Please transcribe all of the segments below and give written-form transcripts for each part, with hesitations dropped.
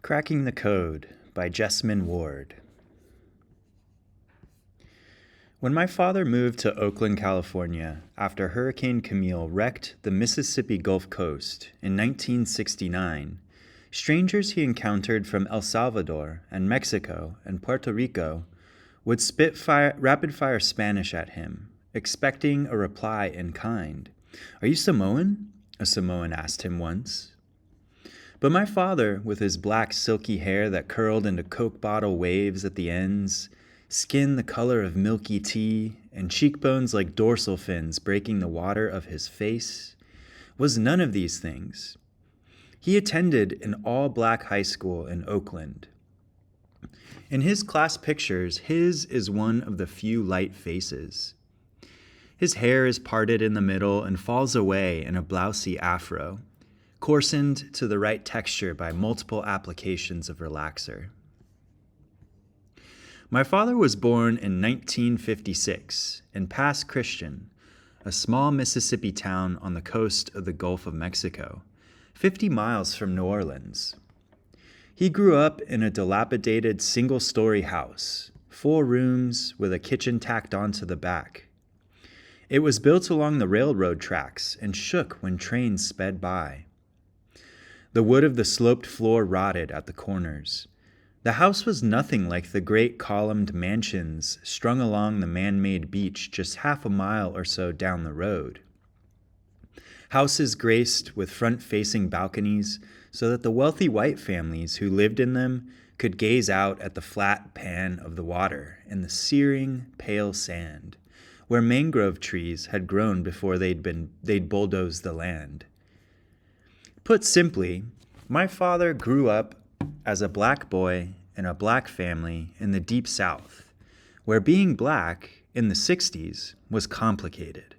Cracking the Code by Jesmyn Ward. When my father moved to Oakland, California, after Hurricane Camille wrecked the Mississippi Gulf Coast in 1969, strangers he encountered from El Salvador and Mexico and Puerto Rico would spit rapid-fire Spanish at him, expecting a reply in kind. "Are you Samoan?" a Samoan asked him once. But my father, with his black silky hair that curled into Coke bottle waves at the ends, skin the color of milky tea, and cheekbones like dorsal fins breaking the water of his face, was none of these things. He attended an all-black high school in Oakland. In his class pictures, his is one of the few light faces. His hair is parted in the middle and falls away in a blousy afro, coarsened to the right texture by multiple applications of relaxer. My father was born in 1956 in Pass Christian, a small Mississippi town on the coast of the Gulf of Mexico, 50 miles from New Orleans. He grew up in a dilapidated single-story house, 4 rooms with a kitchen tacked onto the back. It was built along the railroad tracks and shook when trains sped by. The wood of the sloped floor rotted at the corners. The house was nothing like the great columned mansions strung along the man-made beach just half a mile or so down the road. Houses graced with front-facing balconies so that the wealthy white families who lived in them could gaze out at the flat pan of the water and the searing, pale sand, where mangrove trees had grown before they'd bulldozed the land. Put simply, my father grew up as a black boy in a black family in the Deep South, where being black in the 60s was complicated.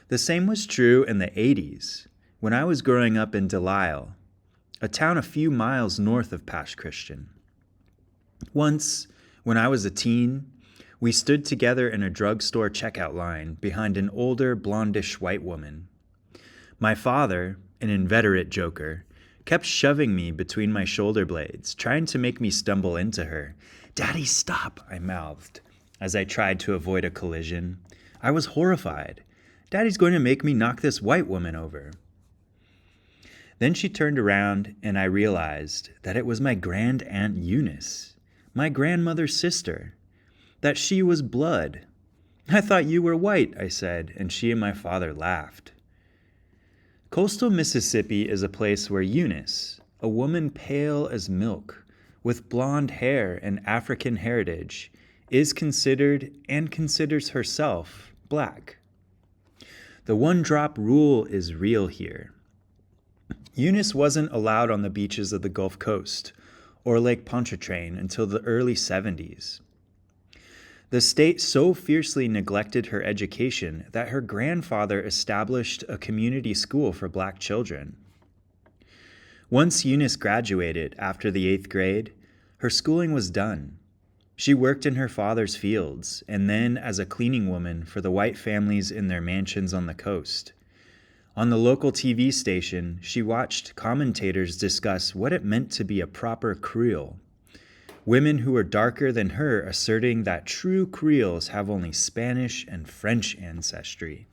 The same was true in the 80s, when I was growing up in Delisle, a town a few miles north of Pass Christian. Once, when I was a teen, we stood together in a drugstore checkout line behind an older, blondish white woman. My father, an inveterate joker, kept shoving me between my shoulder blades, trying to make me stumble into her. "Daddy, stop," I mouthed, as I tried to avoid a collision. I was horrified. Daddy's going to make me knock this white woman over. Then she turned around, and I realized that it was my grand aunt Eunice, my grandmother's sister, that she was blood. "I thought you were white," I said, and she and my father laughed. Coastal Mississippi is a place where Eunice, a woman pale as milk, with blonde hair and African heritage, is considered and considers herself black. The one-drop rule is real here. Eunice wasn't allowed on the beaches of the Gulf Coast or Lake Pontchartrain until the early 70s. The state so fiercely neglected her education that her grandfather established a community school for black children. Once Eunice graduated after the 8th grade, her schooling was done. She worked in her father's fields and then as a cleaning woman for the white families in their mansions on the coast. On the local TV station, she watched commentators discuss what it meant to be a proper Creole. Women who were darker than her asserting that true Creoles have only Spanish and French ancestry.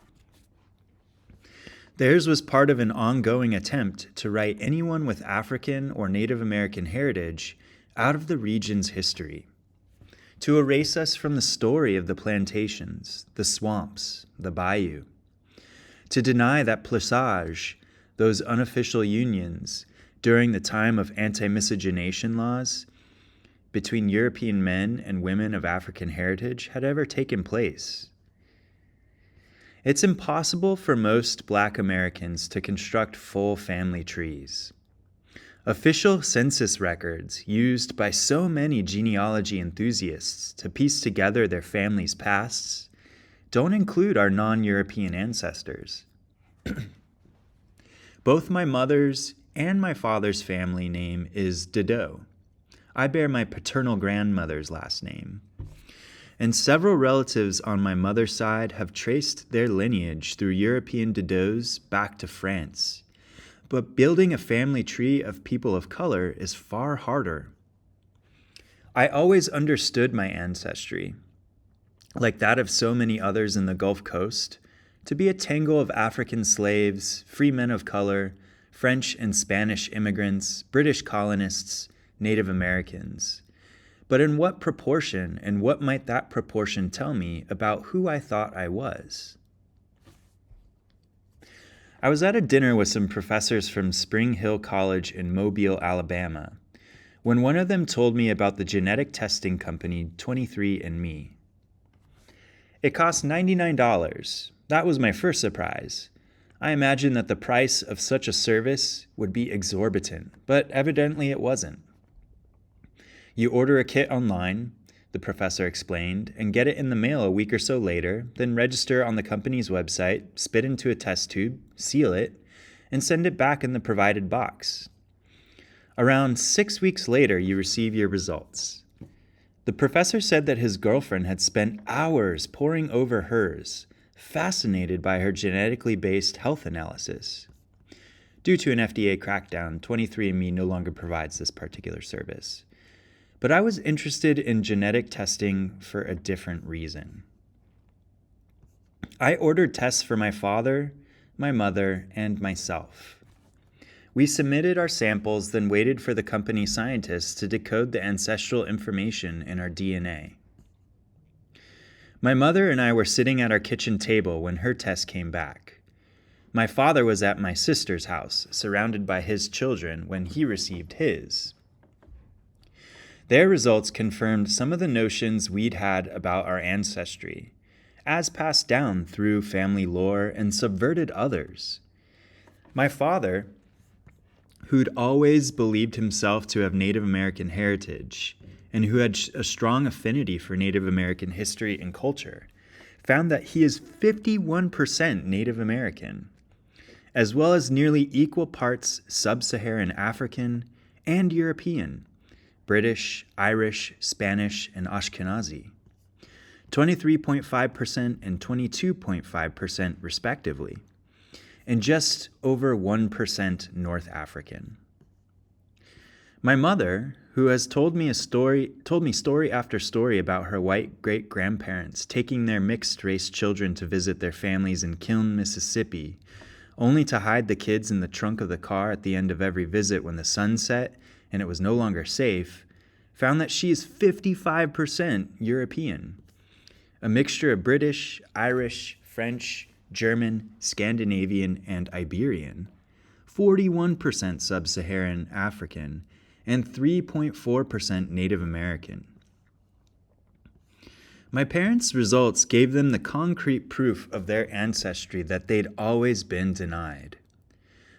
Theirs was part of an ongoing attempt to write anyone with African or Native American heritage out of the region's history, to erase us from the story of the plantations, the swamps, the bayou, to deny that plissage, those unofficial unions, during the time of anti-miscegenation laws, between European men and women of African heritage had ever taken place. It's impossible for most Black Americans to construct full family trees. Official census records used by so many genealogy enthusiasts to piece together their families' pasts don't include our non-European ancestors. Both my mother's and my father's family name is Dedeaux. I bear my paternal grandmother's last name. And several relatives on my mother's side have traced their lineage through European Dedeaux back to France. but building a family tree of people of color is far harder. I always understood my ancestry, like that of so many others in the Gulf Coast, to be a tangle of African slaves, free men of color, French and Spanish immigrants, British colonists, Native Americans. But in what proportion, and what might that proportion tell me about who I thought I was? I was at a dinner with some professors from Spring Hill College in Mobile, Alabama, when one of them told me about the genetic testing company 23andMe. It cost $99. That was my first surprise. I imagined that the price of such a service would be exorbitant, but evidently it wasn't. You order a kit online, the professor explained, and get it in the mail a week or so later, then register on the company's website, spit into a test tube, seal it, and send it back in the provided box. Around 6 weeks later, you receive your results. The professor said that his girlfriend had spent hours poring over hers, fascinated by her genetically based health analysis. Due to an FDA crackdown, 23andMe no longer provides this particular service. But I was interested in genetic testing for a different reason. I ordered tests for my father, my mother, and myself. We submitted our samples, then waited for the company scientists to decode the ancestral information in our DNA. My mother and I were sitting at our kitchen table when her test came back. My father was at my sister's house, surrounded by his children, when he received his. Their results confirmed some of the notions we'd had about our ancestry, as passed down through family lore, and subverted others. My father, who'd always believed himself to have Native American heritage, and who had a strong affinity for Native American history and culture, found that he is 51% Native American, as well as nearly equal parts Sub-Saharan African and European, British, Irish, Spanish, and Ashkenazi, 23.5% and 22.5% respectively, and just over 1% North African. My mother, who has told me story after story about her white great-grandparents taking their mixed-race children to visit their families in Kiln, Mississippi, only to hide the kids in the trunk of the car at the end of every visit when the sun set and it was no longer safe, found that she is 55% European, a mixture of British, Irish, French, German, Scandinavian, and Iberian, 41% Sub-Saharan African, and 3.4% Native American. My parents' results gave them the concrete proof of their ancestry that they'd always been denied.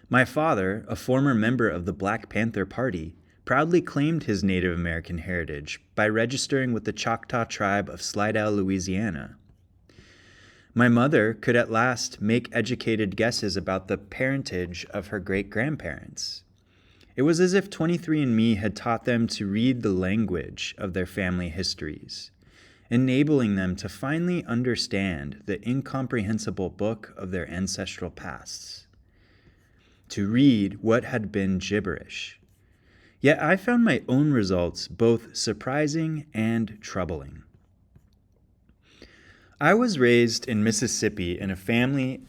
My father, a former member of the Black Panther Party, proudly claimed his Native American heritage by registering with the Choctaw tribe of Slidell, Louisiana. My mother could at last make educated guesses about the parentage of her great-grandparents. It was as if 23andMe had taught them to read the language of their family histories, enabling them to finally understand the incomprehensible book of their ancestral pasts, to read what had been gibberish. Yet I found my own results both surprising and troubling. I was raised in Mississippi in a family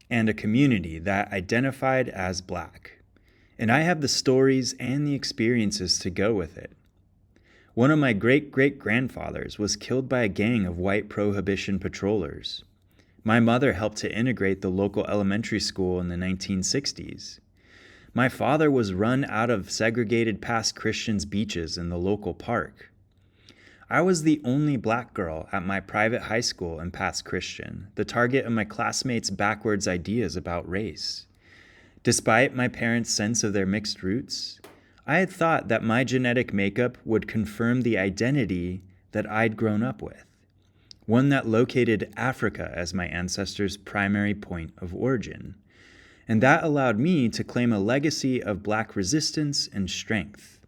and a community that identified as Black, and I have the stories and the experiences to go with it. One of my great-great-grandfathers was killed by a gang of white prohibition patrollers. My mother helped to integrate the local elementary school in the 1960s. My father was run out of segregated Pass Christians beaches in the local park. I was the only Black girl at my private high school in Pass Christian, the target of my classmates' backwards ideas about race. Despite my parents' sense of their mixed roots, I had thought that my genetic makeup would confirm the identity that I'd grown up with, one that located Africa as my ancestors' primary point of origin. And that allowed me to claim a legacy of Black resistance and strength.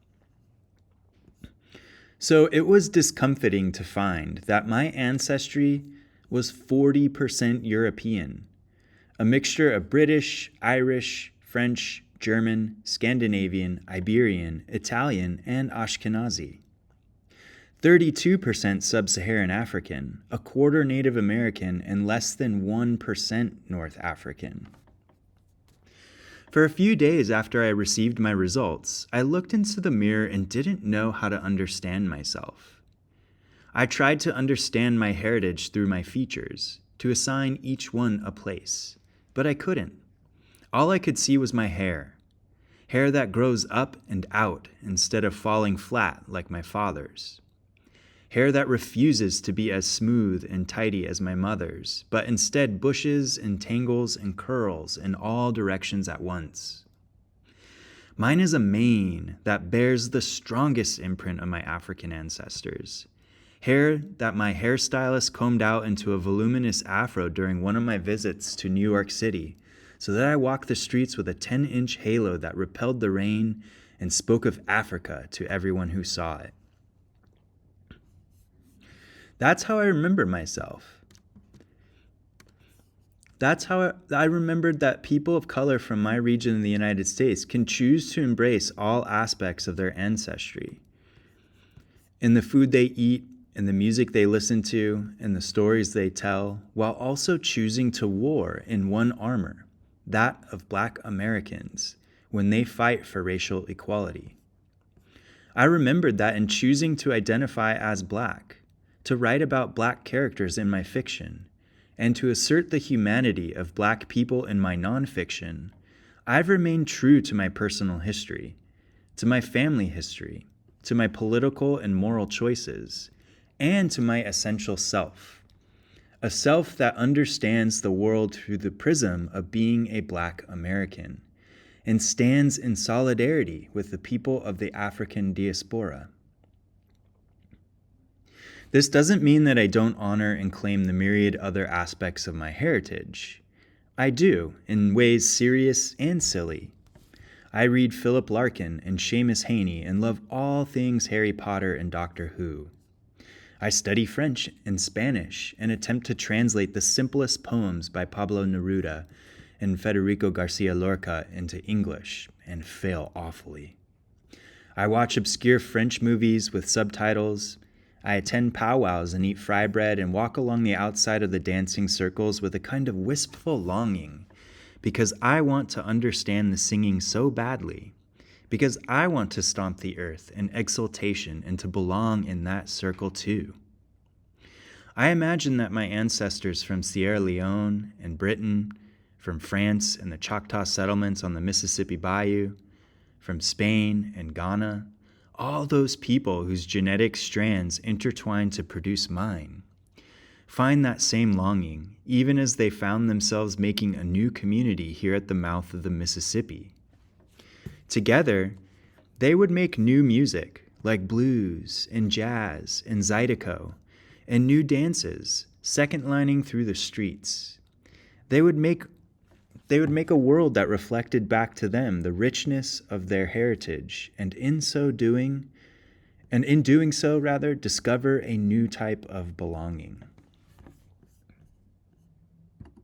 So it was discomfiting to find that my ancestry was 40% European, a mixture of British, Irish, French, German, Scandinavian, Iberian, Italian, and Ashkenazi. 32% Sub-Saharan African, a quarter Native American, and less than 1% North African. For a few days after I received my results, I looked into the mirror and didn't know how to understand myself. I tried to understand my heritage through my features, to assign each one a place, but I couldn't. All I could see was my hair that grows up and out instead of falling flat like my father's. Hair that refuses to be as smooth and tidy as my mother's, but instead bushes and tangles and curls in all directions at once. Mine is a mane that bears the strongest imprint of my African ancestors. Hair that my hairstylist combed out into a voluminous afro during one of my visits to New York City, so that I walked the streets with a 10-inch halo that repelled the rain and spoke of Africa to everyone who saw it. That's how I remember myself. That's how I remembered that people of color from my region in the United States can choose to embrace all aspects of their ancestry. In the food they eat, in the music they listen to, in the stories they tell, while also choosing to war in one armor, that of Black Americans, when they fight for racial equality. I remembered that in choosing to identify as Black, to write about Black characters in my fiction, and to assert the humanity of Black people in my nonfiction, I've remained true to my personal history, to my family history, to my political and moral choices, and to my essential self, a self that understands the world through the prism of being a Black American, and stands in solidarity with the people of the African diaspora. This doesn't mean that I don't honor and claim the myriad other aspects of my heritage. I do, in ways serious and silly. I read Philip Larkin and Seamus Heaney and love all things Harry Potter and Doctor Who. I study French and Spanish and attempt to translate the simplest poems by Pablo Neruda and Federico Garcia Lorca into English and fail awfully. I watch obscure French movies with subtitles. I attend powwows and eat fry bread and walk along the outside of the dancing circles with a kind of wistful longing, because I want to understand the singing so badly, because I want to stomp the earth in exultation and to belong in that circle too. I imagine that my ancestors from Sierra Leone and Britain, from France and the Choctaw settlements on the Mississippi Bayou, from Spain and Ghana, all those people whose genetic strands intertwine to produce mine, find that same longing, even as they found themselves making a new community here at the mouth of the Mississippi. Together, they would make new music, like blues and jazz and zydeco, and new dances, second lining through the streets. They would make a world that reflected back to them the richness of their heritage, and in doing so, discover a new type of belonging.